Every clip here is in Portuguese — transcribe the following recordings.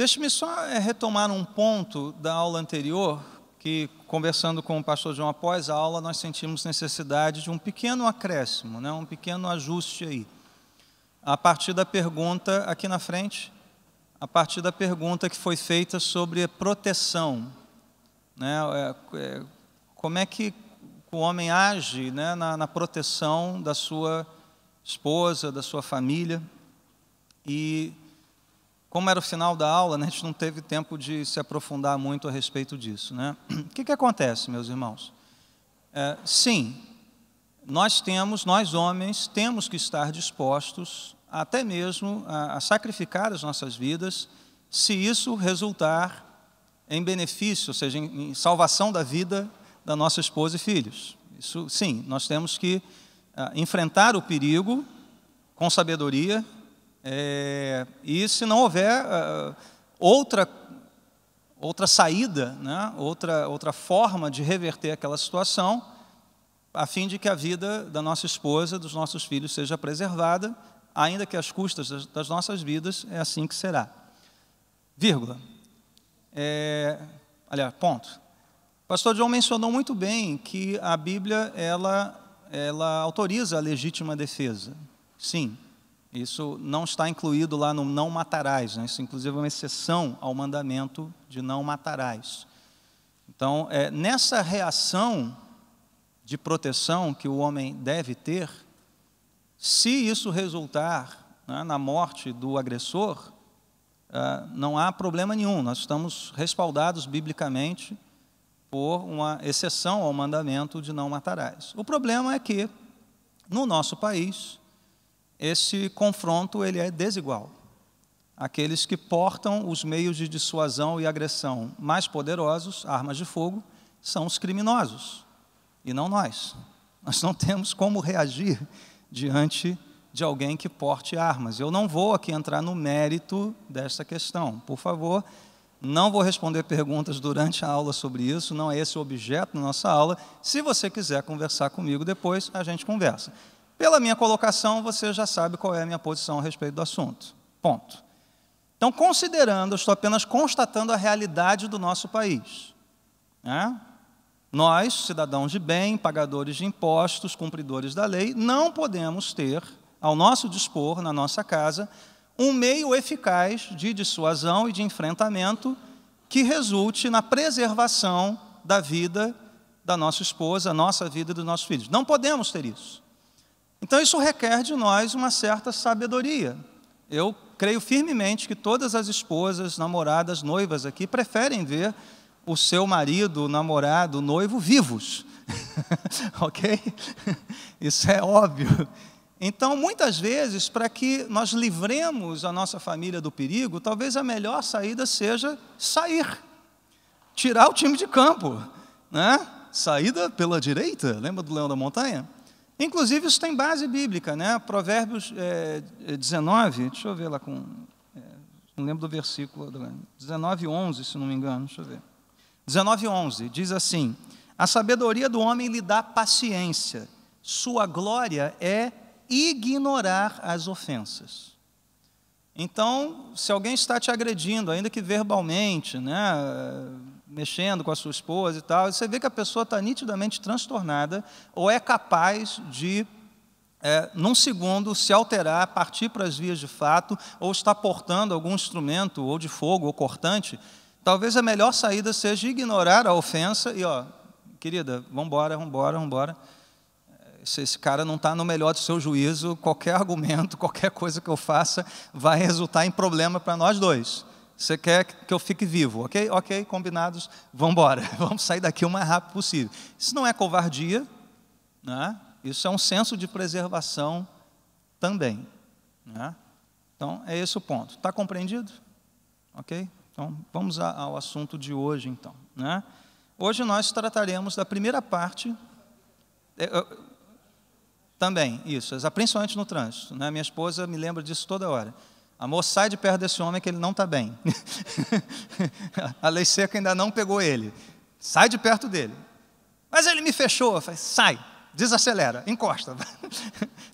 Deixe-me só retomar um ponto da aula anterior, que, conversando com o pastor João após a aula, nós sentimos necessidade de um pequeno acréscimo, né, um pequeno ajuste aí. A partir da pergunta, aqui na frente, a partir da pergunta que foi feita sobre proteção, né, como é que o homem age, né, na proteção da sua esposa, da sua família. E como era o final da aula, né, a gente não teve tempo de se aprofundar muito a respeito disso, né? O que acontece, meus irmãos? Sim, nós homens, temos que estar dispostos até mesmo a sacrificar as nossas vidas, se isso resultar em benefício, ou seja, em salvação da vida da nossa esposa e filhos. Isso, sim, nós temos que enfrentar o perigo com sabedoria, e se não houver outra saída, né, outra forma de reverter aquela situação, a fim de que a vida da nossa esposa, dos nossos filhos seja preservada, ainda que às custas das nossas vidas, é assim que será. Vírgula. Aliás, ponto. O pastor João mencionou muito bem que a Bíblia, ela autoriza a legítima defesa. Sim, isso não está incluído lá no não matarás, né? Isso inclusive é uma exceção ao mandamento de não matarás. Então, nessa reação de proteção que o homem deve ter, se isso resultar, né, na morte do agressor, não há problema nenhum, nós estamos respaldados biblicamente por uma exceção ao mandamento de não matarás. O problema é que, no nosso país, esse confronto ele é desigual. Aqueles que portam os meios de dissuasão e agressão mais poderosos, armas de fogo, são os criminosos, e não nós. Nós não temos como reagir diante de alguém que porte armas. Eu não vou aqui entrar no mérito dessa questão. Por favor, não vou responder perguntas durante a aula sobre isso, não é esse o objeto da nossa aula. Se você quiser conversar comigo depois, a gente conversa. Pela minha colocação, você já sabe qual é a minha posição a respeito do assunto. Ponto. Então, considerando, eu estou apenas constatando a realidade do nosso país, né? Nós, cidadãos de bem, pagadores de impostos, cumpridores da lei, não podemos ter ao nosso dispor, na nossa casa, um meio eficaz de dissuasão e de enfrentamento que resulte na preservação da vida da nossa esposa, nossa vida e dos nossos filhos. Não podemos ter isso. Então, isso requer de nós uma certa sabedoria. Eu creio firmemente que todas as esposas, namoradas, noivas aqui preferem ver o seu marido, namorado, noivo vivos. Ok? Isso é óbvio. Então, muitas vezes, para que nós livremos a nossa família do perigo, talvez a melhor saída seja sair, tirar o time de campo, né? Saída pela direita, lembra do Leão da Montanha? Inclusive, isso tem base bíblica, né? Provérbios 19, deixa eu ver lá não lembro do versículo, 19:11, se não me engano, deixa eu ver. 19:11, diz assim: a sabedoria do homem lhe dá paciência, sua glória é ignorar as ofensas. Então, se alguém está te agredindo, ainda que verbalmente, né, mexendo com a sua esposa e tal, você vê que a pessoa está nitidamente transtornada, ou é capaz de, num segundo, se alterar, partir para as vias de fato, ou está portando algum instrumento, ou de fogo, ou cortante, talvez a melhor saída seja ignorar a ofensa e, querida, vamos embora. Esse cara não está no melhor do seu juízo, qualquer argumento, qualquer coisa que eu faça vai resultar em problema para nós dois. Você quer que eu fique vivo, ok? Ok, combinados, vamos embora. Vamos sair daqui o mais rápido possível. Isso não é covardia, né? Isso é um senso de preservação também, né? Então, é esse o ponto. Está compreendido? Ok? Então, vamos ao assunto de hoje, então, né? Hoje nós trataremos da primeira parte... Também, isso, principalmente no trânsito, né? Minha esposa me lembra disso toda hora. Amor, sai de perto desse homem que ele não está bem. A lei seca ainda não pegou ele. Sai de perto dele. Mas ele me fechou. Eu falei, sai, desacelera, encosta.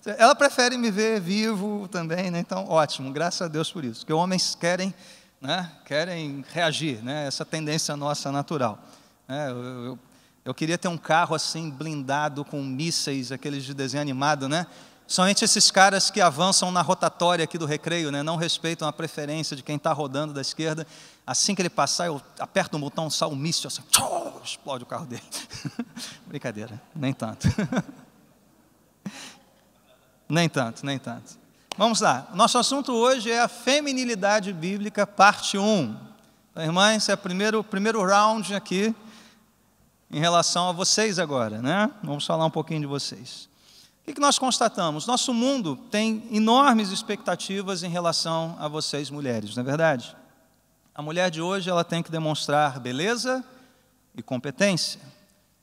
Ela prefere me ver vivo também, né? Então, ótimo, graças a Deus por isso. Porque homens querem né? Querem reagir, né? Essa tendência nossa natural. Eu queria ter um carro assim, blindado, com mísseis, aqueles de desenho animado, né? Somente esses caras que avançam na rotatória aqui do recreio, né? Não respeitam a preferência de quem está rodando da esquerda. Assim que ele passar, eu aperto um botão, sai um míssil, assim, tchau, explode o carro dele. Brincadeira, nem tanto. Nem tanto, nem tanto. Vamos lá, nosso assunto hoje é a feminilidade bíblica, parte 1. Então, irmãs, esse é o primeiro round aqui, em relação a vocês agora, né? Vamos falar um pouquinho de vocês. O que nós constatamos? Nosso mundo tem enormes expectativas em relação a vocês, mulheres, não é verdade? A mulher de hoje, ela tem que demonstrar beleza e competência.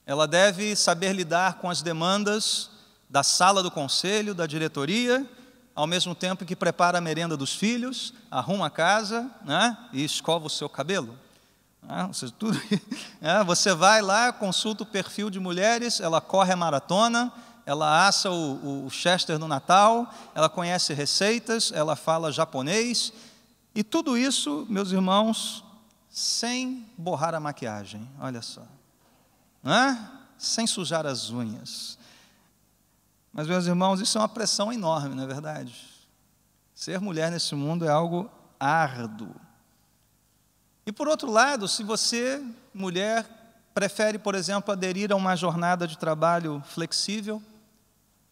Ela deve saber lidar com as demandas da sala do conselho, da diretoria, ao mesmo tempo que prepara a merenda dos filhos, arruma a casa, né, e escova o seu cabelo. Ou seja, tudo, você vai lá, consulta o perfil de mulheres, ela corre a maratona, ela assa o Chester no Natal, ela conhece receitas, ela fala japonês, e tudo isso, meus irmãos, sem borrar a maquiagem, olha só, sem sujar as unhas. Mas, meus irmãos, isso é uma pressão enorme, não é verdade? Ser mulher nesse mundo é algo árduo. E, por outro lado, se você, mulher, prefere, por exemplo, aderir a uma jornada de trabalho flexível,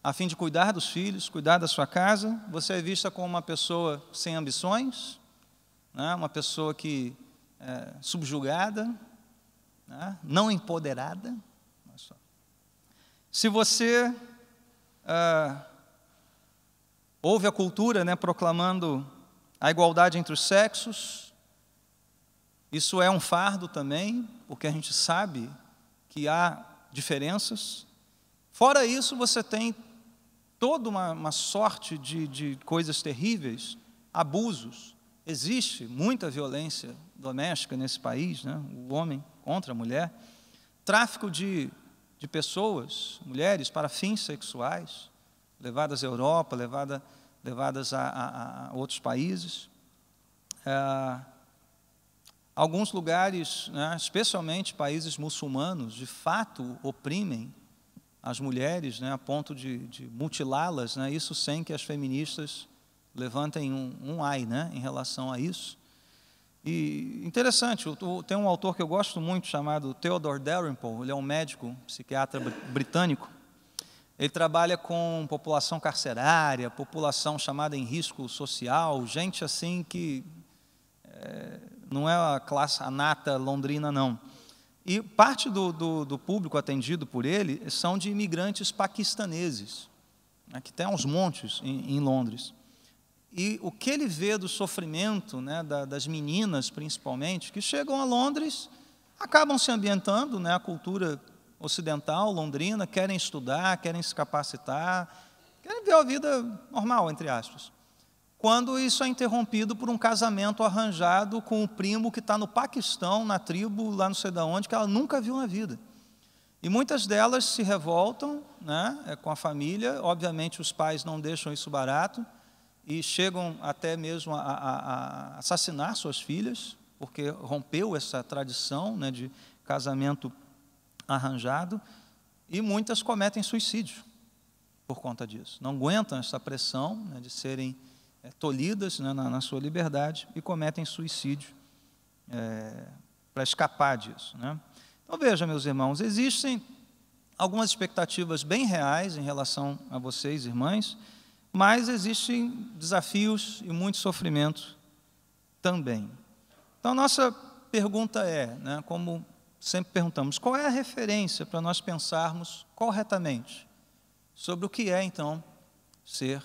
a fim de cuidar dos filhos, cuidar da sua casa, você é vista como uma pessoa sem ambições, né? Uma pessoa que é subjugada, né? Não empoderada. Se você ouve a cultura, né, proclamando a igualdade entre os sexos, isso é um fardo também, porque a gente sabe que há diferenças. Fora isso, você tem toda uma sorte de coisas terríveis, abusos. Existe muita violência doméstica nesse país, né? O homem contra a mulher. Tráfico de pessoas, mulheres, para fins sexuais, levadas à Europa, levadas a outros países. Alguns lugares, né, especialmente países muçulmanos, de fato oprimem as mulheres, né, a ponto de mutilá-las, né, isso sem que as feministas levantem um ai, né, em relação a isso. E interessante, tem um autor que eu gosto muito chamado Theodore Dalrymple, ele é um médico, psiquiatra britânico. Ele trabalha com população carcerária, população chamada em risco social, gente assim que não é a classe, a nata londrina, não. E parte do público atendido por ele são de imigrantes paquistaneses, né, que tem uns montes em Londres. E o que ele vê do sofrimento, né, das meninas, principalmente, que chegam a Londres, acabam se ambientando, né, a cultura ocidental, londrina, querem estudar, querem se capacitar, querem ver a vida normal, entre aspas. Quando isso é interrompido por um casamento arranjado com o primo que está no Paquistão, na tribo, lá não sei de onde, que ela nunca viu na vida. E muitas delas se revoltam, né, com a família, obviamente os pais não deixam isso barato, e chegam até mesmo a assassinar suas filhas, porque rompeu essa tradição, né, de casamento arranjado, e muitas cometem suicídio por conta disso. Não aguentam essa pressão, né, de serem tolhidas, né, na sua liberdade, e cometem suicídio para escapar disso, né? Então, veja, meus irmãos, existem algumas expectativas bem reais em relação a vocês, irmãs, mas existem desafios e muito sofrimento também. Então, a nossa pergunta é, né, como sempre perguntamos, qual é a referência para nós pensarmos corretamente sobre o que é, então, ser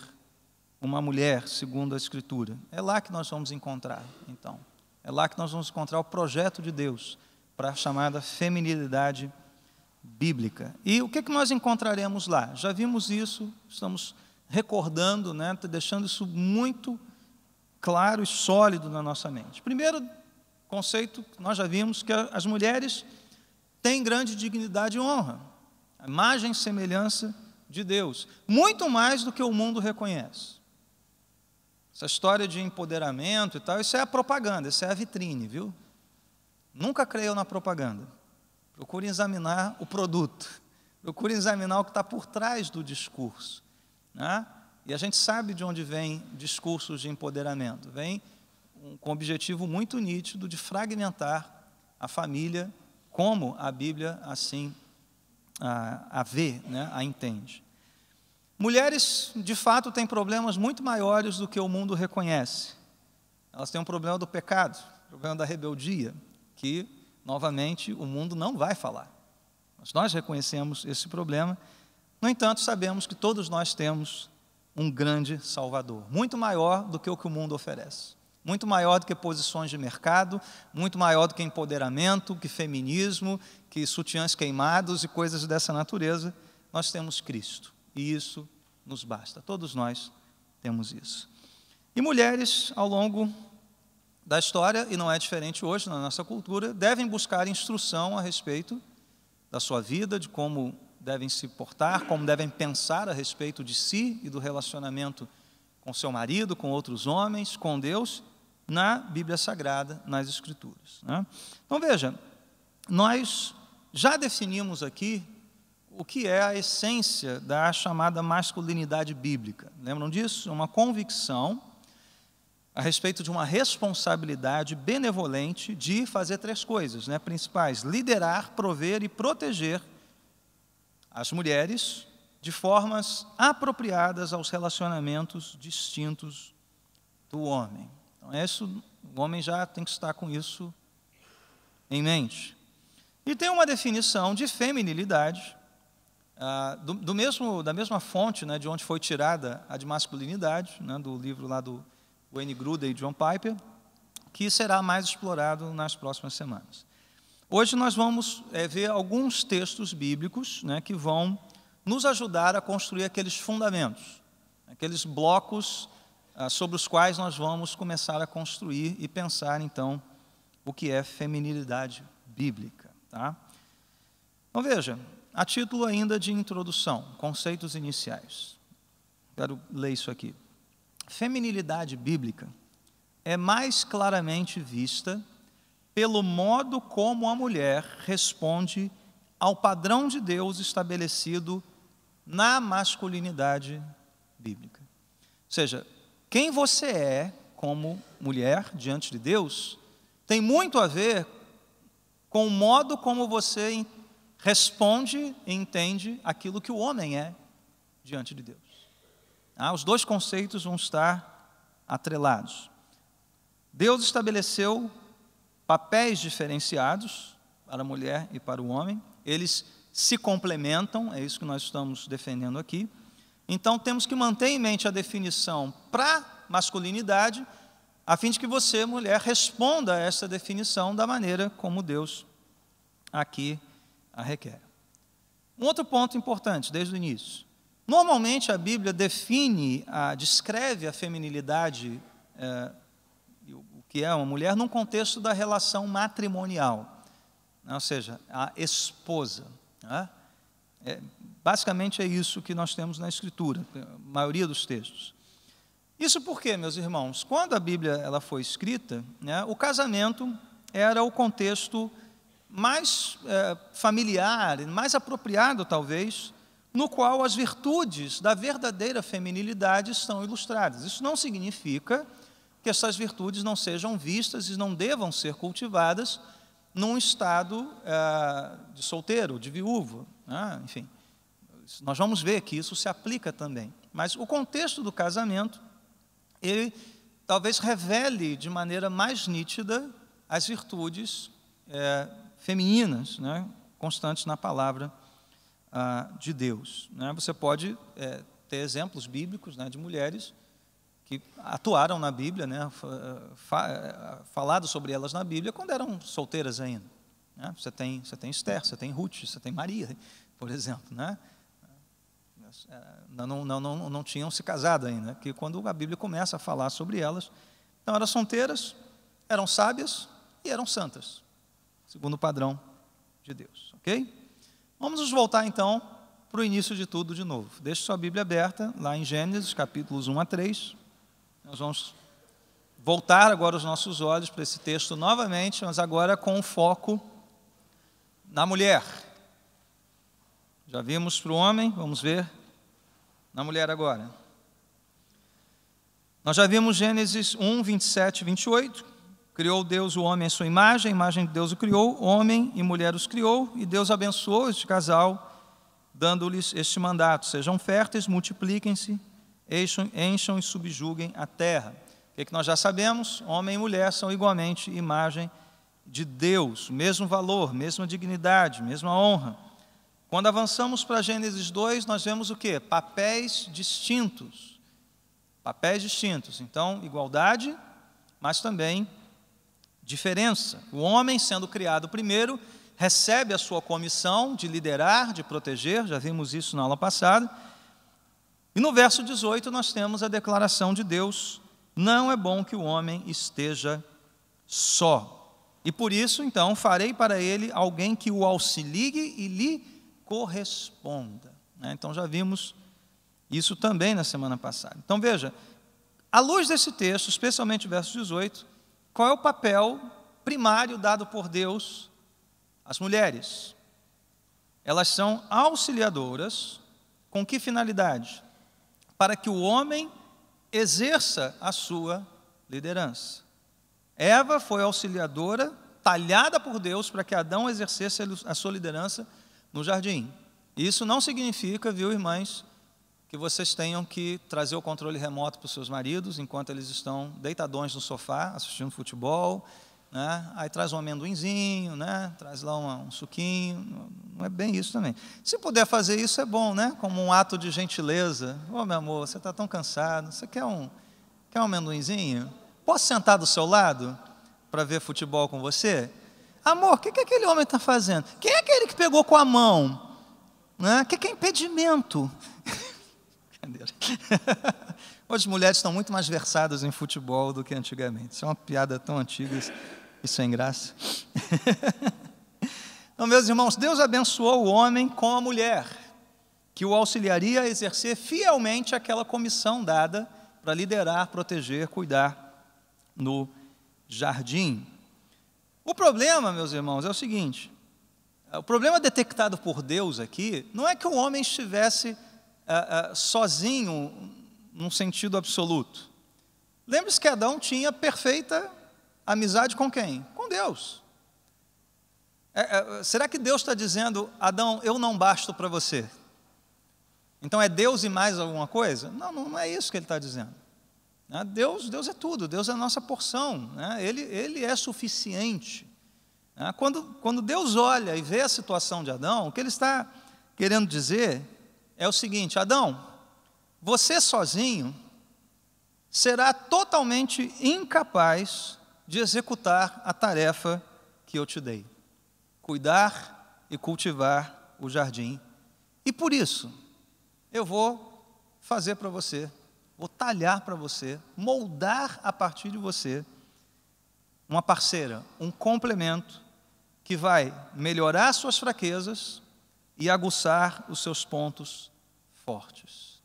uma mulher segundo a Escritura? É lá que nós vamos encontrar, então. É lá que nós vamos encontrar o projeto de Deus para a chamada feminilidade bíblica. E o que nós encontraremos lá? Já vimos isso, estamos recordando, né, deixando isso muito claro e sólido na nossa mente. Primeiro conceito, nós já vimos que as mulheres têm grande dignidade e honra, a imagem e semelhança de Deus, muito mais do que o mundo reconhece. Essa história de empoderamento e tal, isso é a propaganda, isso é a vitrine, viu? Nunca creiam na propaganda. Procure examinar o produto. Procure examinar o que está por trás do discurso, né? E a gente sabe de onde vem discursos de empoderamento. Vem com um objetivo muito nítido de fragmentar a família, como a Bíblia assim a vê, né? A entende. Mulheres, de fato, têm problemas muito maiores do que o mundo reconhece. Elas têm um problema do pecado, problema da rebeldia, que, novamente, o mundo não vai falar. Mas nós reconhecemos esse problema. No entanto, sabemos que todos nós temos um grande Salvador, muito maior do que o mundo oferece, muito maior do que posições de mercado, muito maior do que empoderamento, que feminismo, que sutiãs queimados e coisas dessa natureza. Nós temos Cristo, e isso nos basta. Todos nós temos isso. E mulheres, ao longo da história, e não é diferente hoje na nossa cultura, devem buscar instrução a respeito da sua vida, de como devem se portar, como devem pensar a respeito de si e do relacionamento com seu marido, com outros homens, com Deus, na Bíblia Sagrada, nas Escrituras, né? Então, veja, nós já definimos aqui o que é a essência da chamada masculinidade bíblica. Lembram disso? Uma convicção a respeito de uma responsabilidade benevolente de fazer três coisas, né, principais: liderar, prover e proteger as mulheres de formas apropriadas aos relacionamentos distintos do homem. Então, o homem já tem que estar com isso em mente. E tem uma definição de feminilidade, da mesma fonte, né, de onde foi tirada a de masculinidade, né, do livro lá do Wayne Grudem e John Piper, que será mais explorado nas próximas semanas. Hoje nós vamos ver alguns textos bíblicos, né, que vão nos ajudar a construir aqueles fundamentos, aqueles blocos sobre os quais nós vamos começar a construir e pensar, então, o que é feminilidade bíblica. Tá? Então, veja, a título ainda de introdução, conceitos iniciais. Quero ler isso aqui. Feminilidade bíblica é mais claramente vista pelo modo como a mulher responde ao padrão de Deus estabelecido na masculinidade bíblica. Ou seja, quem você é como mulher diante de Deus tem muito a ver com o modo como você responde e entende aquilo que o homem é diante de Deus. Os dois conceitos vão estar atrelados. Deus estabeleceu papéis diferenciados para a mulher e para o homem. Eles se complementam, é isso que nós estamos defendendo aqui. Então, temos que manter em mente a definição para masculinidade, a fim de que você, mulher, responda a essa definição da maneira como Deus aqui a requer. Um outro ponto importante, desde o início. Normalmente, a Bíblia descreve a feminilidade, o que é uma mulher, num contexto da relação matrimonial, né? Ou seja, a esposa. Né? Basicamente é isso que nós temos na Escritura, a maioria dos textos. Isso porque, meus irmãos, quando a Bíblia ela foi escrita, né, o casamento era o contexto mais familiar, mais apropriado, talvez, no qual as virtudes da verdadeira feminilidade estão ilustradas. Isso não significa que essas virtudes não sejam vistas e não devam ser cultivadas num estado de solteiro, de viúvo, né? Enfim, nós vamos ver que isso se aplica também. Mas o contexto do casamento, ele talvez revele de maneira mais nítida as virtudes femininas, né, constantes na palavra de Deus. Né? Você pode ter exemplos bíblicos, né, de mulheres que atuaram na Bíblia, né, falado sobre elas na Bíblia quando eram solteiras ainda. Né? Você tem Esther, você tem Ruth, você tem Maria, por exemplo. Né? Não tinham se casado ainda, que quando a Bíblia começa a falar sobre elas, então eram solteiras, eram sábias e eram santas, segundo o padrão de Deus. Ok? Vamos nos voltar então para o início de tudo de novo. Deixe sua Bíblia aberta lá em Gênesis, capítulos 1 a 3. Nós vamos voltar agora os nossos olhos para esse texto novamente, mas agora com o foco na mulher. Já vimos para o homem, vamos ver na mulher agora. Nós já vimos Gênesis 1, 27 e 28. Criou Deus o homem à sua imagem, a imagem de Deus o criou, homem e mulher os criou, e Deus abençoou este casal, dando-lhes este mandato: sejam férteis, multipliquem-se, encham e subjuguem a terra. O que nós já sabemos? Homem e mulher são igualmente imagem de Deus, mesmo valor, mesma dignidade, mesma honra. Quando avançamos para Gênesis 2, nós vemos o quê? Papéis distintos. Papéis distintos. Então, igualdade, mas também diferença. O homem, sendo criado primeiro, recebe a sua comissão de liderar, de proteger, já vimos isso na aula passada. E no verso 18 nós temos a declaração de Deus: não é bom que o homem esteja só. E por isso, então, farei para ele alguém que o auxilie e lhe corresponda. Então já vimos isso também na semana passada. Então veja, à luz desse texto, especialmente o verso 18, qual é o papel primário dado por Deus às mulheres? Elas são auxiliadoras. Com que finalidade? Para que o homem exerça a sua liderança. Eva foi auxiliadora, talhada por Deus para que Adão exercesse a sua liderança no jardim. Isso não significa, viu, irmãs, que vocês tenham que trazer o controle remoto para os seus maridos enquanto eles estão deitadões no sofá, assistindo futebol, né? Aí traz um amendoinzinho, né? Traz lá um suquinho. Não é bem isso também. Se puder fazer isso, é bom, né? Como um ato de gentileza. Ô, meu amor, você está tão cansado, você quer um amendoinzinho? Posso sentar do seu lado para ver futebol com você? Amor, o que aquele homem está fazendo? Quem é aquele que pegou com a mão? Né? O que é impedimento? Hoje as mulheres estão muito mais versadas em futebol do que antigamente. Isso é uma piada tão antiga e sem graça. Então, meus irmãos, Deus abençoou o homem com a mulher, que o auxiliaria a exercer fielmente aquela comissão dada para liderar, proteger, cuidar no jardim. O problema, meus irmãos, é o seguinte: o problema detectado por Deus aqui não é que o homem estivesse sozinho num sentido absoluto. Lembre-se que Adão tinha perfeita amizade com quem? Com Deus. Será que Deus está dizendo: Adão, eu não basto para você? Então é Deus e mais alguma coisa? Não, não é isso que ele está dizendo. Deus é tudo, Deus é a nossa porção, né? Ele é suficiente. Quando Deus olha e vê a situação de Adão, o que ele está querendo dizer é o seguinte: Adão, você sozinho será totalmente incapaz de executar a tarefa que eu te dei: cuidar e cultivar o jardim. E por isso, eu vou fazer para você, vou talhar para você, moldar a partir de você uma parceira, um complemento que vai melhorar suas fraquezas e aguçar os seus pontos fortes.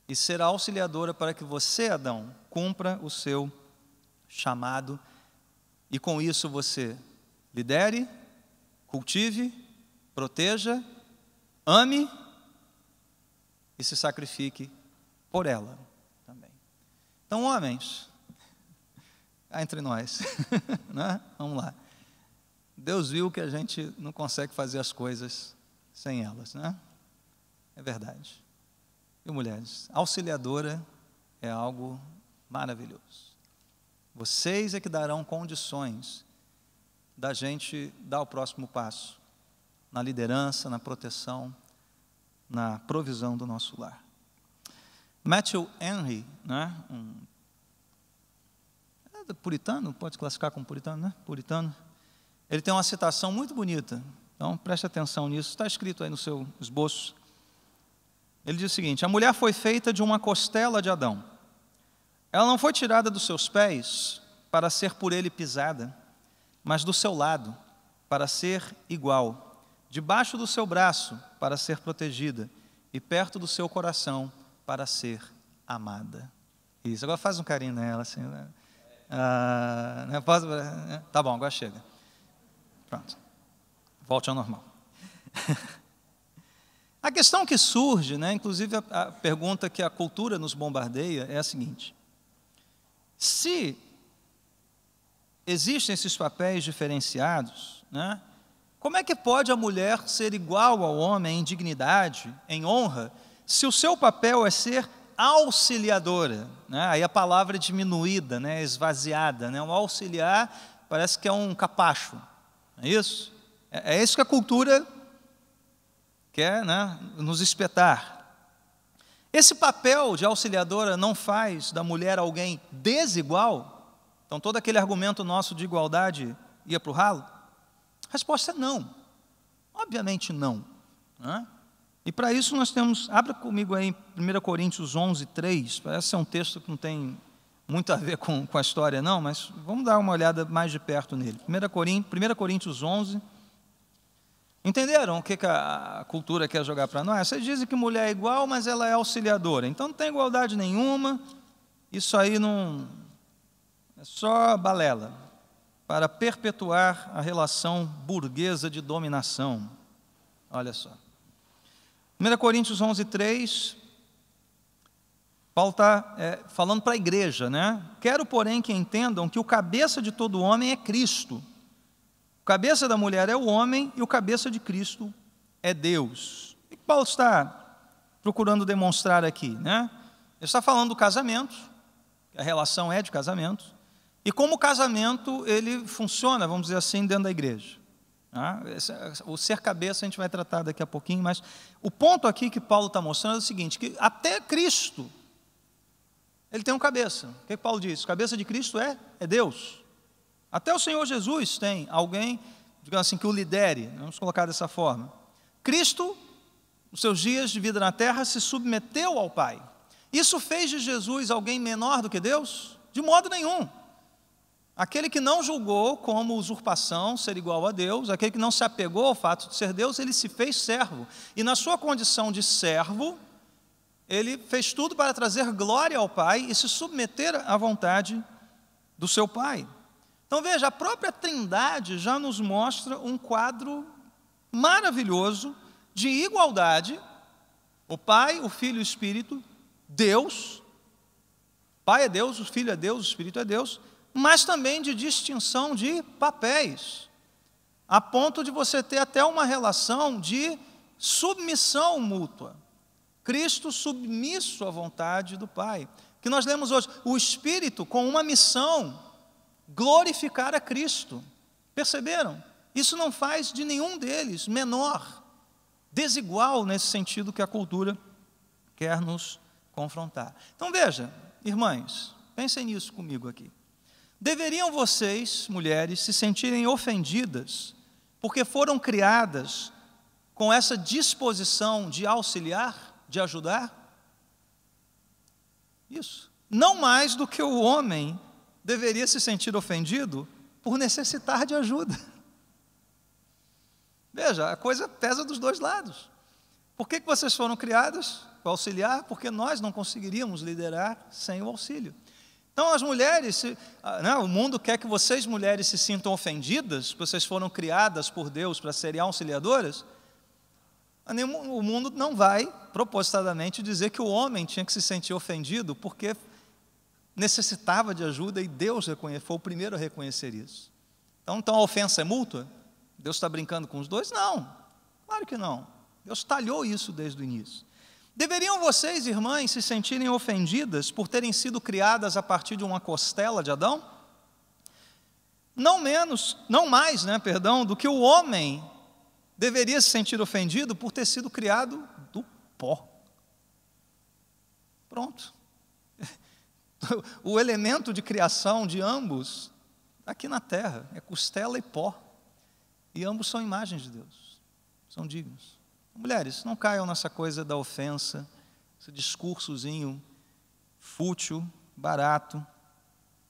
E será auxiliadora para que você, Adão, cumpra o seu chamado e com isso você lidere, cultive, proteja, ame e se sacrifique por ela também. Então, homens, cá entre nós, né? Vamos lá. Deus viu que a gente não consegue fazer as coisas sem elas, né? É verdade. E mulheres, auxiliadora é algo maravilhoso. Vocês é que darão condições da gente dar o próximo passo na liderança, na proteção, na provisão do nosso lar. Matthew Henry, né? Puritano, pode classificar como puritano, né? Puritano. Ele tem uma citação muito bonita, então preste atenção nisso, está escrito aí no seu esboço. Ele diz o seguinte: a mulher foi feita de uma costela de Adão. Ela não foi tirada dos seus pés para ser por ele pisada, mas do seu lado, para ser igual, debaixo do seu braço, para ser protegida, e perto do seu coração, para ser amada. Isso, agora faz um carinho nela, assim, né? Né? Posso, tá bom, agora chega. Pronto. Volte ao normal. A questão que surge, né, inclusive a pergunta que a cultura nos bombardeia é a seguinte: se existem esses papéis diferenciados, né, como é que pode a mulher ser igual ao homem em dignidade, em honra, se o seu papel é ser auxiliadora, né? Aí a palavra é diminuída, né, esvaziada, né? Um auxiliar parece que é um capacho, não é isso? É isso que a cultura quer, né, nos espetar. Esse papel de auxiliadora não faz da mulher alguém desigual? Então todo aquele argumento nosso de igualdade ia para o ralo? A resposta é não, obviamente não, né? E para isso nós temos, abra comigo aí em 1 Coríntios 11, 3, parece ser um texto que não tem muito a ver com a história não, mas vamos dar uma olhada mais de perto nele. 1 Coríntios 11, entenderam o que a cultura quer jogar para nós? Vocês dizem que mulher é igual, mas ela é auxiliadora, então não tem igualdade nenhuma, isso aí não, é só balela, para perpetuar a relação burguesa de dominação. Olha só. 1 Coríntios 11, 3, Paulo está falando para a igreja, né? Quero, porém, que entendam que o cabeça de todo homem é Cristo. O cabeça da mulher é o homem e o cabeça de Cristo é Deus. O que Paulo está procurando demonstrar aqui, né? Ele está falando do casamento, que a relação é de casamento, e como o casamento ele funciona, vamos dizer assim, dentro da igreja. O ser cabeça a gente vai tratar daqui a pouquinho, mas o ponto aqui que Paulo está mostrando é o seguinte, que até Cristo, ele tem um cabeça. O que Paulo diz? O cabeça de Cristo é Deus. Até o Senhor Jesus tem alguém, digamos assim, que o lidere, vamos colocar dessa forma. Cristo, nos seus dias de vida na terra, se submeteu ao Pai. Isso fez de Jesus alguém menor do que Deus? De modo nenhum. Aquele que não julgou como usurpação ser igual a Deus, aquele que não se apegou ao fato de ser Deus, ele se fez servo. E na sua condição de servo, ele fez tudo para trazer glória ao Pai e se submeter à vontade do seu Pai. Então veja, a própria Trindade já nos mostra um quadro maravilhoso de igualdade. O Pai, o Filho e o Espírito, Deus. O Pai é Deus, o Filho é Deus, o Espírito é Deus, mas também de distinção de papéis, a ponto de você ter até uma relação de submissão mútua. Cristo submisso à vontade do Pai, que nós lemos hoje, o Espírito com uma missão, glorificar a Cristo. Perceberam? Isso não faz de nenhum deles menor, desigual nesse sentido que a cultura quer nos confrontar. Então veja, irmãs, pensem nisso comigo aqui. Deveriam vocês, mulheres, se sentirem ofendidas porque foram criadas com essa disposição de auxiliar, de ajudar? Isso. Não mais do que o homem deveria se sentir ofendido por necessitar de ajuda. Veja, a coisa pesa dos dois lados. Por que vocês foram criadas para auxiliar? Porque nós não conseguiríamos liderar sem o auxílio. Então as mulheres, o mundo quer que vocês mulheres se sintam ofendidas, porque vocês foram criadas por Deus para serem auxiliadoras. O mundo não vai, propositadamente, dizer que o homem tinha que se sentir ofendido porque necessitava de ajuda e Deus foi o primeiro a reconhecer isso. Então a ofensa é mútua? Deus está brincando com os dois? Não, claro que não. Deus talhou isso desde o início. Deveriam vocês, irmãs, se sentirem ofendidas por terem sido criadas a partir de uma costela de Adão? Não mais, do que o homem deveria se sentir ofendido por ter sido criado do pó. Pronto. O elemento de criação de ambos, aqui na terra, é costela e pó. E ambos são imagens de Deus, são dignos. Mulheres, não caiam nessa coisa da ofensa, esse discursozinho fútil, barato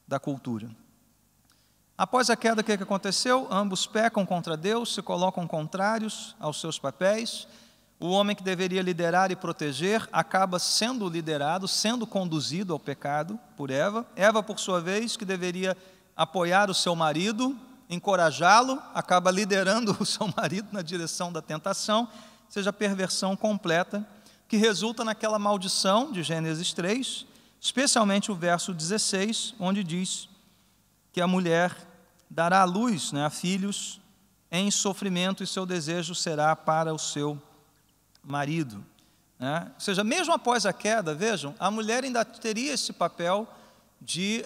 da cultura. Após a queda, o que aconteceu? Ambos pecam contra Deus, se colocam contrários aos seus papéis. O homem que deveria liderar e proteger acaba sendo liderado, sendo conduzido ao pecado por Eva. Eva, por sua vez, que deveria apoiar o seu marido, encorajá-lo, acaba liderando o seu marido na direção da tentação, ou seja, a perversão completa, que resulta naquela maldição de Gênesis 3, especialmente o verso 16, onde diz que a mulher dará à luz, a filhos em sofrimento, e seu desejo será para o seu marido. Ou seja, mesmo após a queda, vejam, a mulher ainda teria esse papel de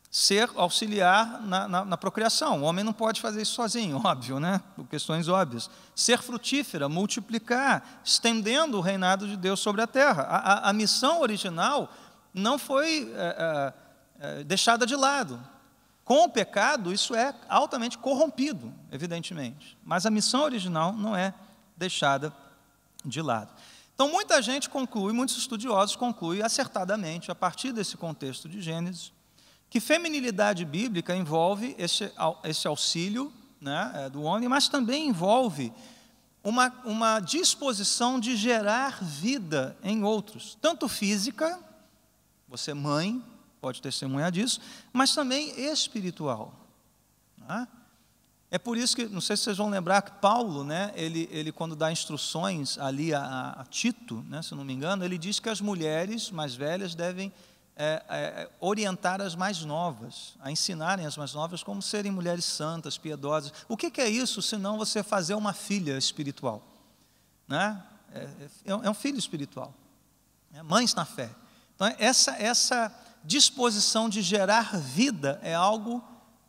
ser auxiliar na procriação. O homem não pode fazer isso sozinho, óbvio, por questões óbvias. Ser frutífera, multiplicar, estendendo o reinado de Deus sobre a terra. A missão original não foi deixada de lado. Com o pecado, isso é altamente corrompido, evidentemente. Mas a missão original não é deixada de lado. Então, muita gente conclui, muitos estudiosos concluem acertadamente, a partir desse contexto de Gênesis, que feminilidade bíblica envolve esse auxílio do homem, mas também envolve uma disposição de gerar vida em outros, tanto física, você mãe, pode testemunhar disso, mas também espiritual. É por isso que, não sei se vocês vão lembrar, que Paulo, ele quando dá instruções ali a Tito, se não me engano, ele diz que as mulheres mais velhas devem orientar as mais novas, a ensinarem as mais novas como serem mulheres santas, piedosas. O que é isso, senão você fazer uma filha espiritual? É um filho espiritual, mães na fé. Então, essa disposição de gerar vida é algo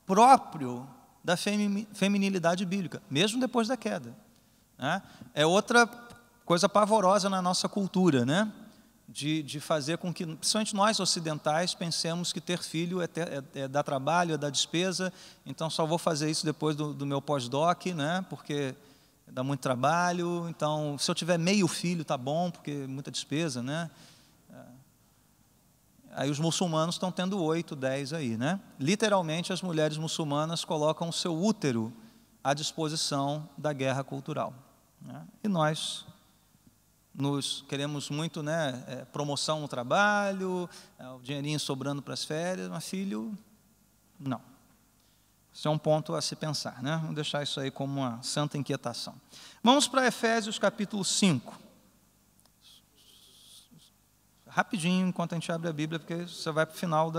próprio da feminilidade bíblica, mesmo depois da queda. É outra coisa pavorosa na nossa cultura, de fazer com que, principalmente nós ocidentais, pensemos que ter filho é dar trabalho, é dar despesa, então só vou fazer isso depois do meu pós-doc, porque dá muito trabalho, então se eu tiver meio filho tá bom, porque muita despesa, Aí os muçulmanos estão tendo 8, 10 aí, Literalmente as mulheres muçulmanas colocam o seu útero à disposição da guerra cultural. E nós queremos muito, promoção no trabalho, o dinheirinho sobrando para as férias, mas filho, não. Isso é um ponto a se pensar, Vamos deixar isso aí como uma santa inquietação. Vamos para Efésios capítulo 5. Rapidinho, enquanto a gente abre a Bíblia, porque você vai para o final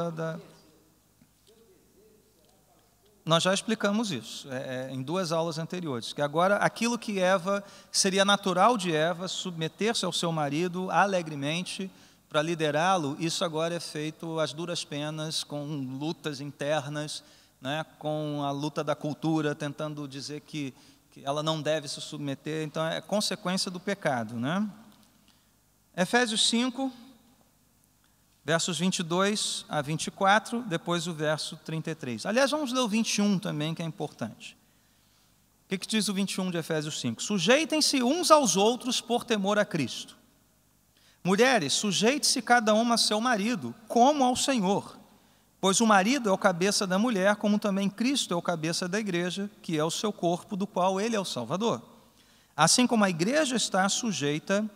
Nós já explicamos isso em 2 aulas anteriores, que agora aquilo que seria natural de Eva, submeter-se ao seu marido alegremente para liderá-lo, isso agora é feito às duras penas, com lutas internas, com a luta da cultura, tentando dizer que ela não deve se submeter, então é consequência do pecado. Efésios 5, versos 22 a 24, depois o verso 33. Aliás, vamos ler o 21 também, que é importante. O que diz o 21 de Efésios 5? Sujeitem-se uns aos outros por temor a Cristo. Mulheres, sujeite-se cada uma a seu marido, como ao Senhor. Pois o marido é o cabeça da mulher, como também Cristo é o cabeça da igreja, que é o seu corpo, do qual ele é o Salvador. Assim como a igreja está sujeita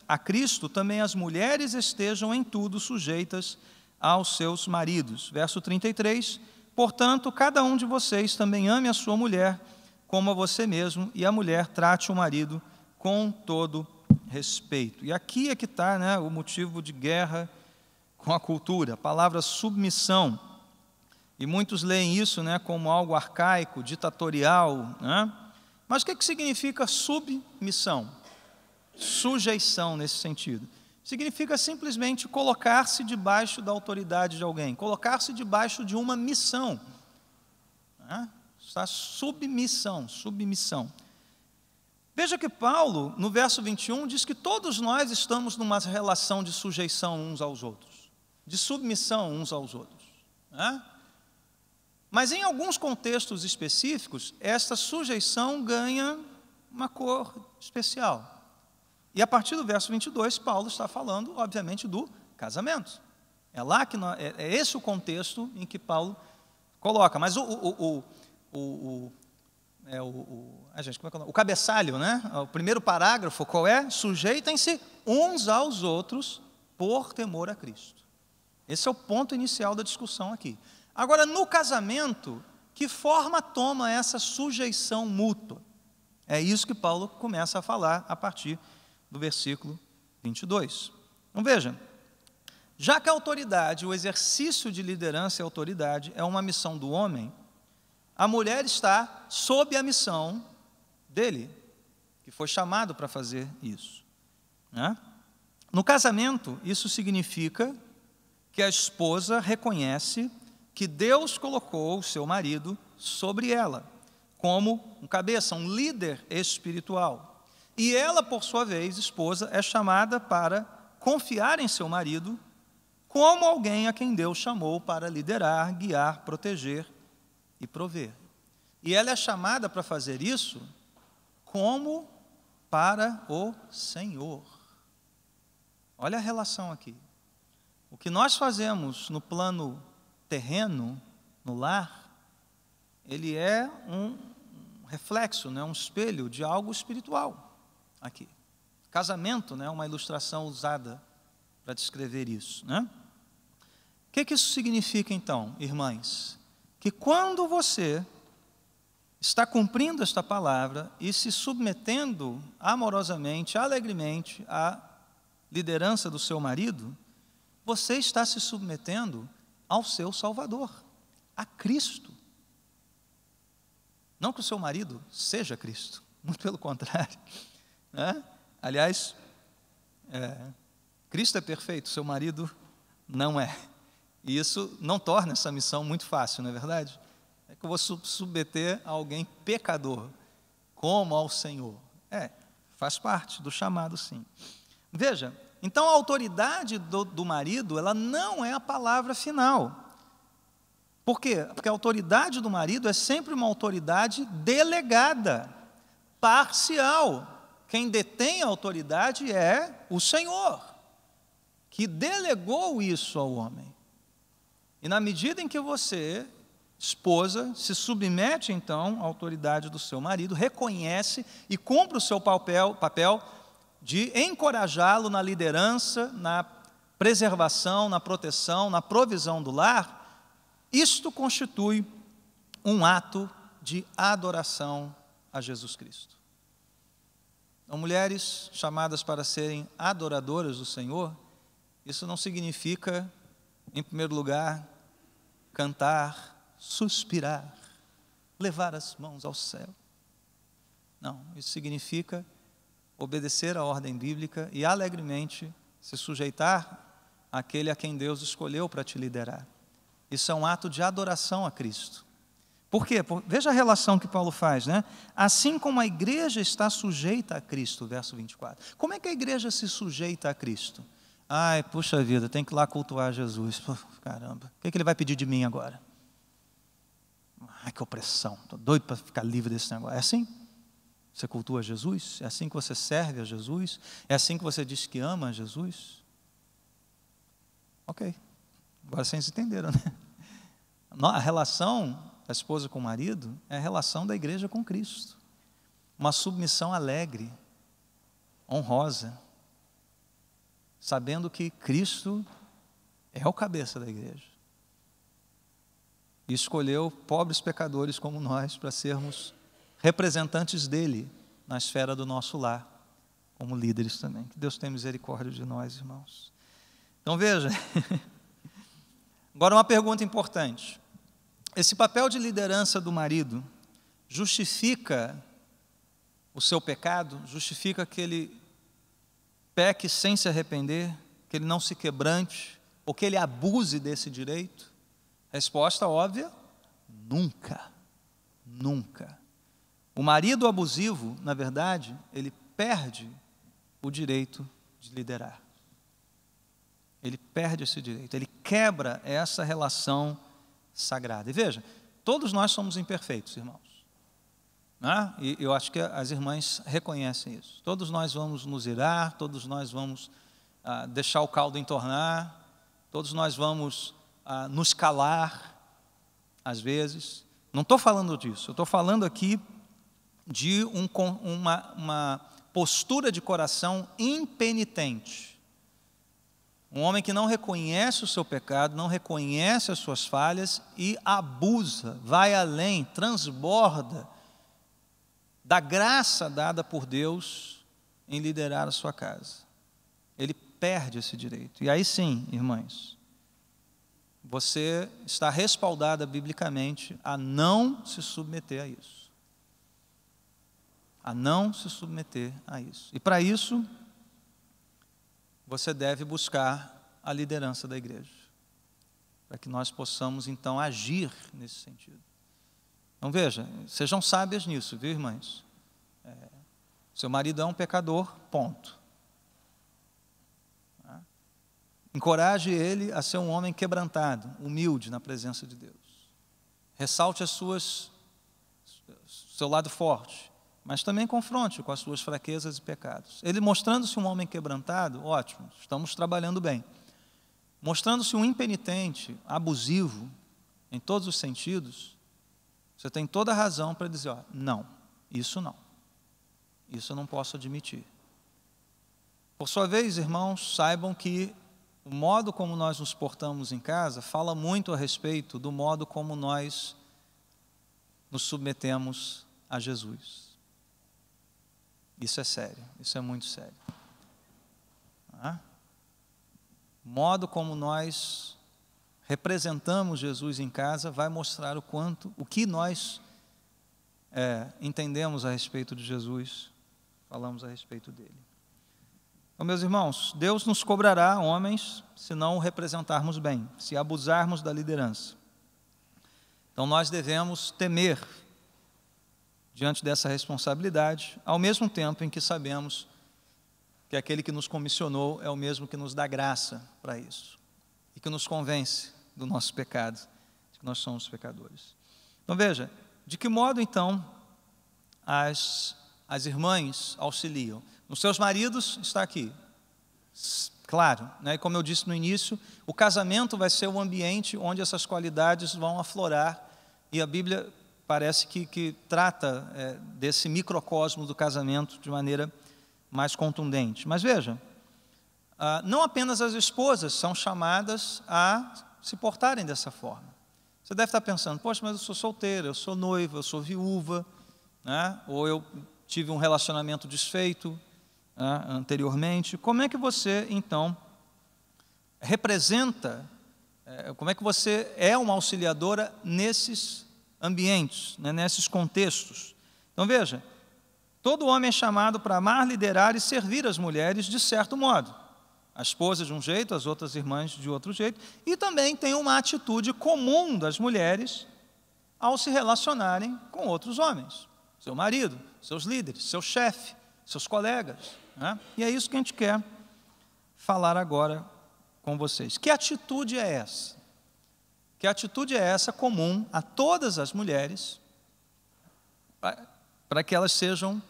a Cristo, também as mulheres estejam em tudo sujeitas aos seus maridos. Verso 33, portanto, cada um de vocês também ame a sua mulher como a você mesmo, e a mulher trate o marido com todo respeito. E aqui é que está o motivo de guerra com a cultura, a palavra submissão. E muitos leem isso como algo arcaico, ditatorial. Mas o que significa submissão? Sujeição nesse sentido. Significa simplesmente colocar-se debaixo da autoridade de alguém, colocar-se debaixo de uma missão. Está submissão. Veja que Paulo, no verso 21, diz que todos nós estamos numa relação de sujeição uns aos outros, de submissão uns aos outros. Mas em alguns contextos específicos, esta sujeição ganha uma cor especial. E a partir do verso 22, Paulo está falando, obviamente, do casamento. É lá que é esse o contexto em que Paulo coloca. Mas gente, como é que é o nome? O cabeçalho, né? O primeiro parágrafo, qual é? Sujeitem-se uns aos outros por temor a Cristo. Esse é o ponto inicial da discussão aqui. Agora, no casamento, que forma toma essa sujeição mútua? É isso que Paulo começa a falar a partir do versículo 22. Então veja, já que a autoridade, o exercício de liderança e autoridade é uma missão do homem, a mulher está sob a missão dele, que foi chamado para fazer isso, né? No casamento, isso significa que a esposa reconhece que Deus colocou o seu marido sobre ela, como um cabeça, um líder espiritual. E ela, por sua vez, esposa, é chamada para confiar em seu marido como alguém a quem Deus chamou para liderar, guiar, proteger e prover. E ela é chamada para fazer isso como para o Senhor. Olha a relação aqui. O que nós fazemos no plano terreno, no lar, ele é um reflexo, né, um espelho de algo espiritual aqui. Casamento, né, é uma ilustração usada para descrever isso, né? O que isso significa então, irmãs? Que quando você está cumprindo esta palavra e se submetendo amorosamente, alegremente à liderança do seu marido, você está se submetendo ao seu Salvador, a Cristo. Não que o seu marido seja Cristo, muito pelo contrário, né? Aliás, Cristo é perfeito, seu marido não é. E isso não torna essa missão muito fácil, não é verdade? É que eu vou submeter a alguém pecador, como ao Senhor. Faz parte do chamado, sim. Veja, então a autoridade do marido, ela não é a palavra final. Por quê? Porque a autoridade do marido é sempre uma autoridade delegada, parcial. Quem detém a autoridade é o Senhor, que delegou isso ao homem. E na medida em que você, esposa, se submete então à autoridade do seu marido, reconhece e cumpre o seu papel de encorajá-lo na liderança, na preservação, na proteção, na provisão do lar, isto constitui um ato de adoração a Jesus Cristo. Então, mulheres chamadas para serem adoradoras do Senhor, isso não significa, em primeiro lugar, cantar, suspirar, levar as mãos ao céu. Não, isso significa obedecer à ordem bíblica e alegremente se sujeitar àquele a quem Deus escolheu para te liderar. Isso é um ato de adoração a Cristo. Por quê? Veja a relação que Paulo faz, né? Assim como a igreja está sujeita a Cristo, verso 24. Como é que a igreja se sujeita a Cristo? Ai, puxa vida, tem que ir lá cultuar Jesus. Pô, caramba, o que ele vai pedir de mim agora? Ai, que opressão, estou doido para ficar livre desse negócio. É assim? Você cultua Jesus? É assim que você serve a Jesus? É assim que você diz que ama a Jesus? Ok, agora vocês entenderam, né? A relação da esposa com o marido é a relação da igreja com Cristo. Uma submissão alegre, honrosa, sabendo que Cristo é o cabeça da igreja. E escolheu pobres pecadores como nós para sermos representantes dele na esfera do nosso lar, como líderes também. Que Deus tenha misericórdia de nós, irmãos. Então veja, agora uma pergunta importante. Esse papel de liderança do marido justifica o seu pecado? Justifica que ele peque sem se arrepender? Que ele não se quebrante? Ou que ele abuse desse direito? Resposta óbvia: nunca. Nunca. O marido abusivo, na verdade, ele perde o direito de liderar. Ele perde esse direito, ele quebra essa relação sagrada. E veja, todos nós somos imperfeitos, irmãos, né? E eu acho que as irmãs reconhecem isso. Todos nós vamos nos irar, todos nós vamos deixar o caldo entornar, todos nós vamos nos calar, às vezes. Não estou falando disso, eu estou falando aqui de uma postura de coração impenitente. Um homem que não reconhece o seu pecado, não reconhece as suas falhas e abusa, vai além, transborda da graça dada por Deus em liderar a sua casa. Ele perde esse direito. E aí sim, irmãs, você está respaldada biblicamente a não se submeter a isso. A não se submeter a isso. E para isso, você deve buscar a liderança da igreja, para que nós possamos então agir nesse sentido. Então veja, sejam sábias nisso, viu, irmãs? Seu marido é um pecador, ponto. Encoraje ele a ser um homem quebrantado, humilde na presença de Deus. Ressalte seu lado forte, mas também confronte com as suas fraquezas e pecados. Ele mostrando-se um homem quebrantado, ótimo, estamos trabalhando bem. Mostrando-se um impenitente, abusivo, em todos os sentidos, você tem toda a razão para dizer, não, isso eu não posso admitir. Por sua vez, irmãos, saibam que o modo como nós nos portamos em casa fala muito a respeito do modo como nós nos submetemos a Jesus. Isso é sério, isso é muito sério. O modo como nós representamos Jesus em casa vai mostrar o que nós entendemos a respeito de Jesus, falamos a respeito dele. Então, meus irmãos, Deus nos cobrará, homens, se não o representarmos bem, se abusarmos da liderança. Então, nós devemos temer diante dessa responsabilidade, ao mesmo tempo em que sabemos que aquele que nos comissionou é o mesmo que nos dá graça para isso e que nos convence do nosso pecado, de que nós somos pecadores. Então, veja, de que modo, então, as irmãs auxiliam? Nos seus maridos, está aqui. Claro, né? E como eu disse no início, o casamento vai ser o ambiente onde essas qualidades vão aflorar, e a Bíblia parece que trata desse microcosmo do casamento de maneira mais contundente. Mas veja, não apenas as esposas são chamadas a se portarem dessa forma. Você deve estar pensando, poxa, mas eu sou solteira, eu sou noiva, eu sou viúva, né? Ou eu tive um relacionamento desfeito anteriormente. Como é que você, então, representa, como é que você é uma auxiliadora nesses ambientes, né, nesses contextos? Então, veja, todo homem é chamado para amar, liderar e servir as mulheres de certo modo. A esposa de um jeito, as outras irmãs de outro jeito. E também tem uma atitude comum das mulheres ao se relacionarem com outros homens. Seu marido, seus líderes, seu chefe, seus colegas. Né? E é isso que a gente quer falar agora com vocês. Que atitude é essa? Que atitude é essa comum a todas as mulheres, para que elas sejam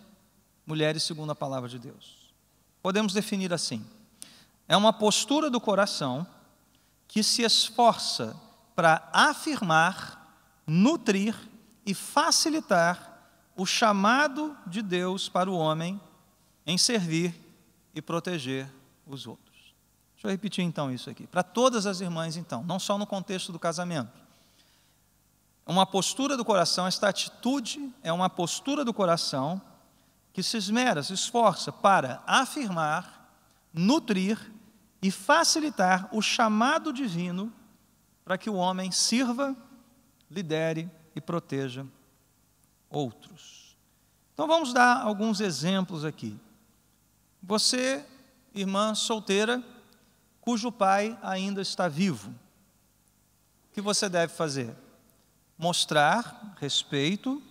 mulheres segundo a palavra de Deus? Podemos definir assim: é uma postura do coração que se esforça para afirmar, nutrir e facilitar o chamado de Deus para o homem em servir e proteger os outros. Deixa eu repetir então isso aqui, para todas as irmãs então, não só no contexto do casamento. Uma postura do coração, esta atitude é uma postura do coração que se esmera, se esforça para afirmar, nutrir e facilitar o chamado divino para que o homem sirva, lidere e proteja outros. Então vamos dar alguns exemplos aqui. Você, irmã solteira, cujo pai ainda está vivo, o que você deve fazer? Mostrar respeito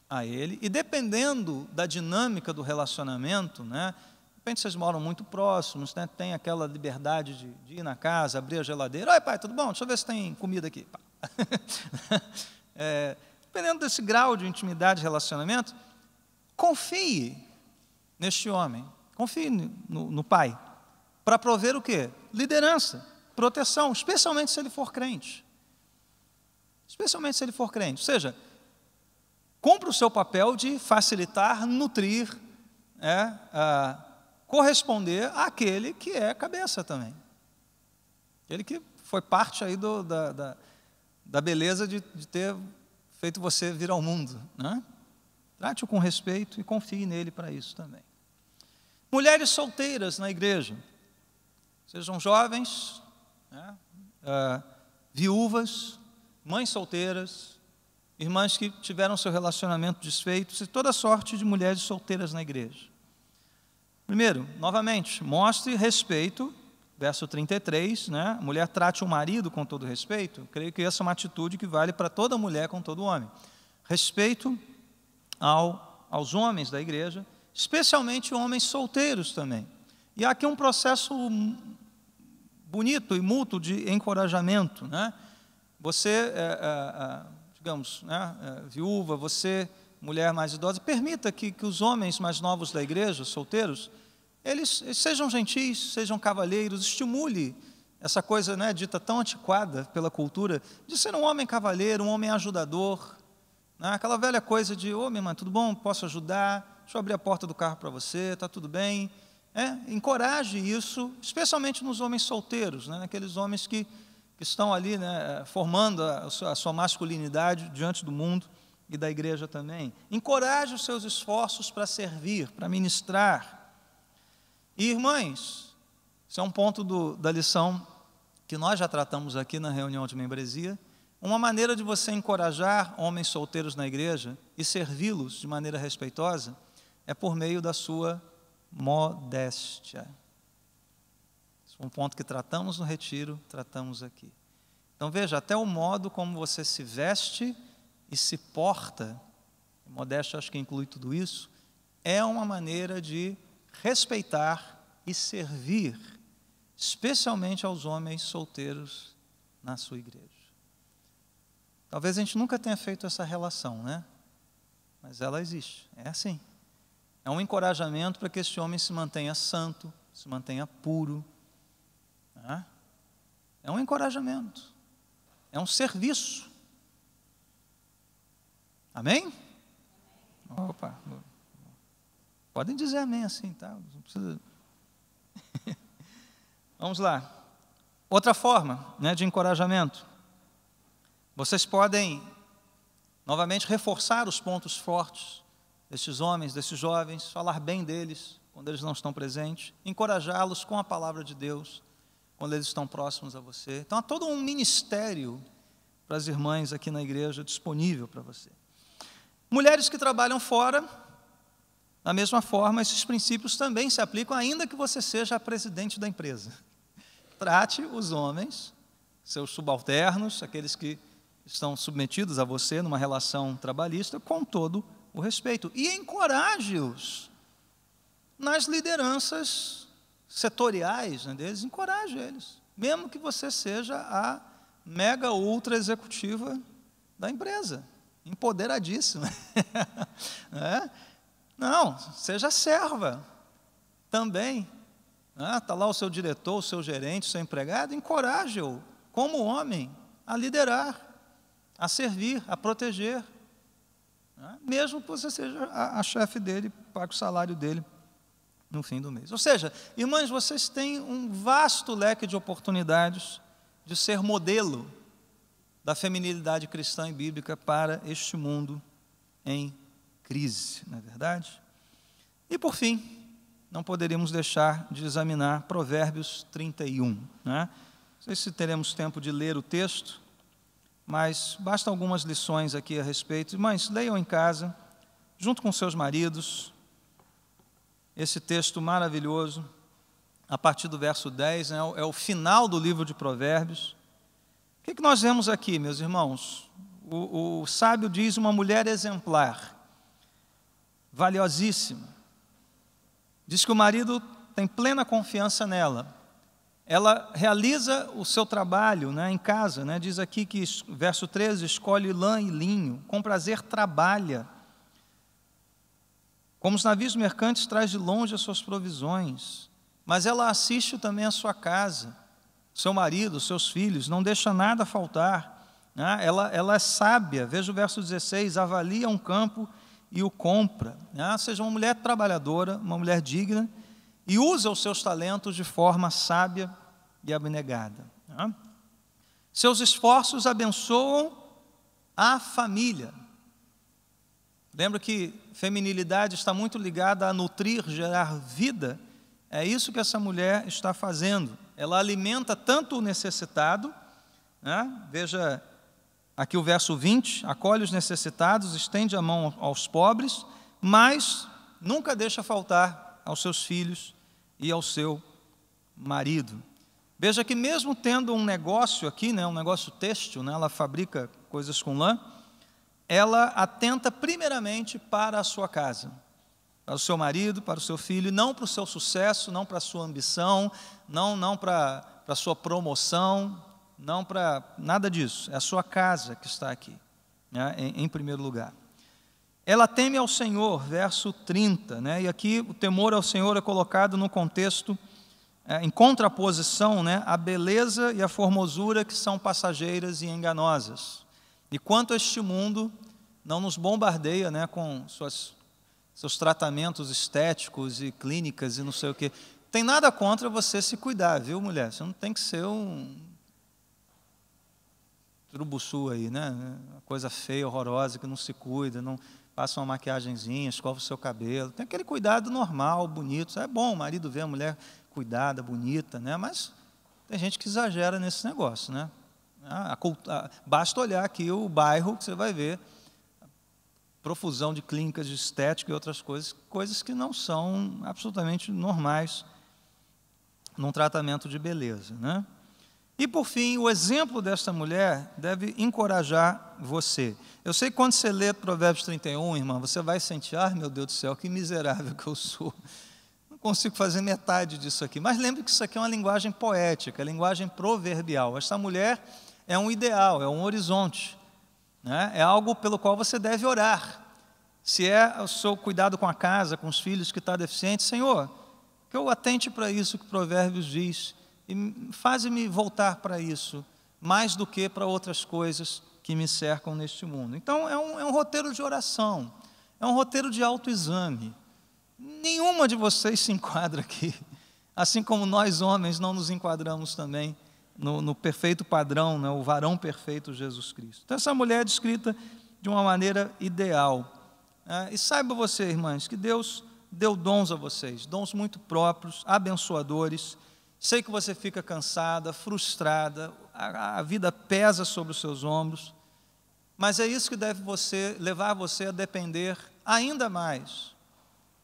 a ele, e dependendo da dinâmica do relacionamento, né? De repente vocês moram muito próximos, né? Tem aquela liberdade de ir na casa, abrir a geladeira. Oi, pai, tudo bom? Deixa eu ver se tem comida aqui. Dependendo desse grau de intimidade e relacionamento, confie neste homem, confie no pai, para prover o quê? Liderança, proteção, especialmente se ele for crente. Especialmente se ele for crente. Ou seja, cumpre o seu papel de facilitar, nutrir, corresponder àquele que é cabeça também. Ele que foi parte aí da beleza de ter feito você vir ao mundo, né? Trate-o com respeito e confie nele para isso também. Mulheres solteiras na igreja, sejam jovens, né? Viúvas, mães solteiras, irmãs que tiveram seu relacionamento desfeito, e toda sorte de mulheres solteiras na igreja. Primeiro, novamente, mostre respeito, verso 33, né? A mulher trate o marido com todo respeito. Eu creio que essa é uma atitude que vale para toda mulher com todo homem. Respeito aos homens da igreja, especialmente homens solteiros também. E há aqui um processo bonito e mútuo de encorajamento, né? Você, digamos, né, viúva, você, mulher mais idosa, permita que os homens mais novos da igreja, solteiros, eles sejam gentis, sejam cavalheiros, estimule essa coisa, né, dita tão antiquada pela cultura, de ser um homem cavalheiro, um homem ajudador, né, aquela velha coisa de, minha irmã, tudo bom, posso ajudar, deixa eu abrir a porta do carro para você, está tudo bem. Encoraje isso, especialmente nos homens solteiros, né, aqueles homens que estão ali, né, formando a sua masculinidade diante do mundo e da igreja também. Encoraje os seus esforços para servir, para ministrar. E, irmãs, esse é um ponto da lição que nós já tratamos aqui na reunião de membresia. Uma maneira de você encorajar homens solteiros na igreja e servi-los de maneira respeitosa é por meio da sua modéstia. Esse é um ponto que tratamos no retiro, tratamos aqui. Então veja, até o modo como você se veste e se porta, modéstia acho que inclui tudo isso, é uma maneira de respeitar e servir, especialmente aos homens solteiros na sua igreja. Talvez a gente nunca tenha feito essa relação, né? Mas ela existe, é assim. É um encorajamento para que esse homem se mantenha santo, se mantenha puro. Né? É um encorajamento, é um serviço. Amém? Opa, podem dizer amém assim, tá? Não precisa. Vamos lá. Outra forma, né, de encorajamento. Vocês podem, novamente, reforçar os pontos fortes desses homens, desses jovens, falar bem deles quando eles não estão presentes, encorajá-los com a palavra de Deus quando eles estão próximos a você. Então, há todo um ministério para as irmãs aqui na igreja disponível para você. Mulheres que trabalham fora, da mesma forma, esses princípios também se aplicam, ainda que você seja a presidente da empresa. Trate os homens, seus subalternos, aqueles que estão submetidos a você numa relação trabalhista, com todo o respeito. E encoraje-os nas lideranças setoriais, né, deles, encoraje eles. Mesmo que você seja a mega ultra executiva da empresa, empoderadíssima. Não, seja serva também. Está lá o seu diretor, o seu gerente, o seu empregado, encoraje-o, como homem, a liderar, a servir, a proteger. Mesmo que você seja a chefe dele, pague o salário dele no fim do mês. Ou seja, irmãs, vocês têm um vasto leque de oportunidades de ser modelo da feminilidade cristã e bíblica para este mundo em crise, não é verdade? E por fim, não poderíamos deixar de examinar Provérbios 31. Né? Não sei se teremos tempo de ler o texto, mas basta algumas lições aqui a respeito. Irmãs, leiam em casa, junto com seus maridos, esse texto maravilhoso, a partir do verso 10, né? É o final do livro de Provérbios. O que nós vemos aqui, meus irmãos? O sábio diz uma mulher exemplar, valiosíssima. Diz que o marido tem plena confiança nela. Ela realiza o seu trabalho, né, em casa, né? Diz aqui que, verso 13, escolhe lã e linho, com prazer trabalha. Como os navios mercantes, traz de longe as suas provisões. Mas ela assiste também a sua casa, seu marido, seus filhos, não deixa nada faltar. né? Ela é sábia. Veja o verso 16: avalia um campo e o compra, né? Ou seja, uma mulher trabalhadora, uma mulher digna, e usa os seus talentos de forma sábia e abnegada, né? Seus esforços abençoam a família. Lembra que feminilidade está muito ligada a nutrir, gerar vida? É isso que essa mulher está fazendo. Ela alimenta tanto o necessitado, né? Veja aqui o verso 20: acolhe os necessitados, estende a mão aos pobres, mas nunca deixa faltar aos seus filhos e ao seu marido. Veja que mesmo tendo um negócio aqui, né, um negócio têxtil, né, ela fabrica coisas com lã, ela atenta primeiramente para a sua casa, para o seu marido, para o seu filho, não para o seu sucesso, não para a sua ambição, não para a sua promoção, não para nada disso. É a sua casa que está aqui, né, em primeiro lugar. Ela teme ao Senhor, verso 30, né, e aqui o temor ao Senhor é colocado no contexto, em contraposição, né, à beleza e à formosura que são passageiras e enganosas. E quanto este mundo não nos bombardeia, né, com seus tratamentos estéticos e clínicas e não sei o quê. Tem nada contra você se cuidar, viu, mulher? Você não tem que ser um turubuçu aí, né? Uma coisa feia, horrorosa, que não se cuida, não passa uma maquiagenzinha, escova o seu cabelo. Tem aquele cuidado normal, bonito. É bom o marido ver a mulher cuidada, bonita, né? Mas tem gente que exagera nesse negócio, né? Basta olhar aqui o bairro que você vai ver profusão de clínicas de estética e outras coisas que não são absolutamente normais num tratamento de beleza, né? E por fim, o exemplo desta mulher deve encorajar você. Eu sei que quando você lê Provérbios 31, irmã, você vai sentir: ah, meu Deus do céu, que miserável que eu sou. Não consigo fazer metade disso aqui. Mas lembre que isso aqui é uma linguagem poética, é linguagem proverbial. Esta mulher é um ideal, é um horizonte, né? É algo pelo qual você deve orar. Se é o seu cuidado com a casa, com os filhos que está deficiente, Senhor, que eu atente para isso que Provérbios diz, e faze-me voltar para isso, mais do que para outras coisas que me cercam neste mundo. Então, é um roteiro de oração, é um roteiro de autoexame. Nenhuma de vocês se enquadra aqui, assim como nós homens não nos enquadramos também no perfeito padrão, né, o varão perfeito Jesus Cristo. Então essa mulher é descrita de uma maneira ideal. E saiba você, irmãs, que Deus deu dons a vocês, dons muito próprios, abençoadores. Sei que você fica cansada, frustrada, a vida pesa sobre os seus ombros, mas é isso que deve levar você a depender ainda mais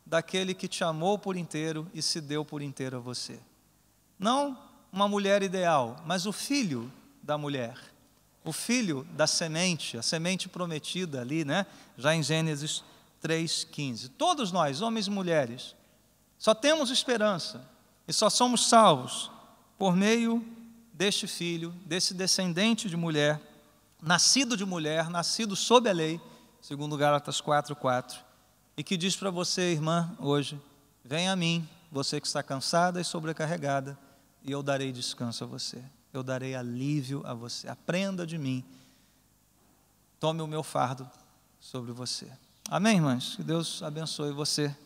daquele que te amou por inteiro e se deu por inteiro a você. Não uma mulher ideal, mas o filho da mulher, o filho da semente, a semente prometida ali, né? Já em Gênesis 3,15. Todos nós, homens e mulheres, só temos esperança e só somos salvos por meio deste filho, desse descendente de mulher, nascido sob a lei, segundo Gálatas 4:4, e que diz para você, irmã, hoje: venha a mim, você que está cansada e sobrecarregada, e eu darei descanso a você, eu darei alívio a você. Aprenda de mim, tome o meu fardo sobre você. Amém, irmãs? Que Deus abençoe você